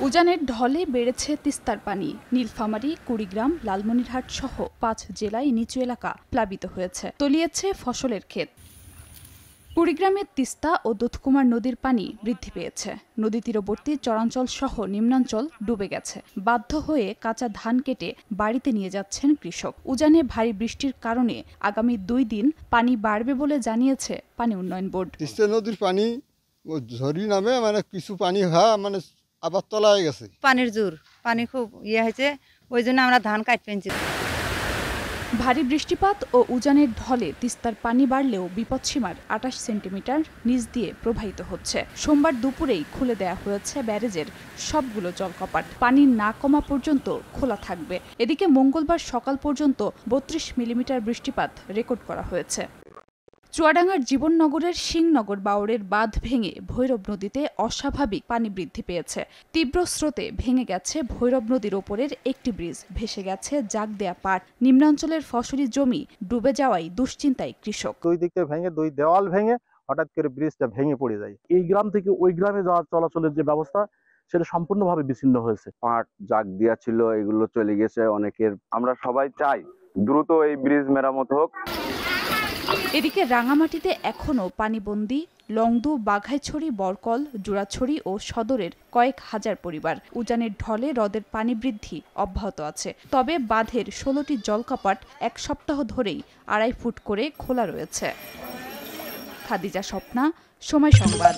উজানের ঢলে বেড়েছে তিস্তার পানি। নীলফামারী, কুড়িগ্রাম, লালমনিরহাট সহ ৫ জেলায় নিচু এলাকা প্লাবিত হয়েছে, তলিয়েছে ফসলের ক্ষেত। কুড়িগ্রামের তিস্তা ও দুধকুমার নদীর পানি বৃদ্ধি পেয়েছে। নদী তীরবর্তী চরাঞ্চল সহ নিম্নাঞ্চল ডুবে গেছে। বাধ্য হয়ে কাঁচা ধান কেটে বাড়িতে নিয়ে যাচ্ছেন কৃষক। উজানে ভারী বৃষ্টির কারণে আগামী ২ দিন পানি বাড়বে বলে জানিয়েছে পানি উন্নয়ন বোর্ড। তিস্তা নদীর পানি ঝরি নামে কিছু পানি মানে আবার তলায় গেছে। পানির জোর, পানি খুব হয়েছে, ওই জন্য আমরা ধান কাটতে পেয়েছি। ভারী বৃষ্টিপাত ও উজানের ঢলে তিস্তার পানি বাড়লেও বিপদসীমার ২৮ সেন্টিমিটার নিচ দিয়ে প্রবাহিত হচ্ছে। সোমবার দুপুরেই খুলে দেয়া হয়েছে ব্যারেজের সবগুলো জলকপাট। পানি না কমা পর্যন্ত খোলা থাকবে। এদিকে মঙ্গলবার সকাল পর্যন্ত ৩২ মিলিমিটার বৃষ্টিপাত রেকর্ড করা হয়েছে। চুয়াডাঙ্গার জীবননগরের সিংনগর বাওড়ের বাঁধ ভেঙে ভৈরব নদীতে অস্বাভাবিক পানি বৃদ্ধি পেয়েছে। তীব্র স্রোতে ভেঙে গেছে ভৈরব নদীর ওপরের একটি ব্রিজ, ভেসে গেছে জাগ দেয়া পাট। নিম্নাঞ্চলের ফসলি জমি ডুবে যাওয়ায় দুশ্চিন্তায় কৃষক। দুই দিকে ভেঙে, দুই দেওয়াল ভেঙে হঠাৎ করে ব্রিজটা ভেঙে পড়ে যায়। এই গ্রাম থেকে ওই গ্রামে যাওয়ার চলাচলের যে ব্যবস্থা, সেটা সম্পূর্ণভাবে বিচ্ছিন্ন হয়েছে। পাট জাগ দেয়া ছিল, এগুলো চলে গেছে অনেকের। আমরা সবাই চাই দ্রুত এই ব্রিজ মেরামত হোক। এদিকে রাঙামাটিতে এখনও পানিবন্দী লংদু, বাঘাইছড়ি, বরকল, জোড়াছড়ি ও সদরের কয়েক হাজার পরিবার। উজানের ঢলে হ্রদের পানি বৃদ্ধি অব্যাহত আছে। তবে বাঁধের ১৬টি জলকপাট ১ সপ্তাহ ধরেই ২.৫ ফুট করে খোলা রয়েছে। খাদিজা স্বপ্না, সময় সংবাদ।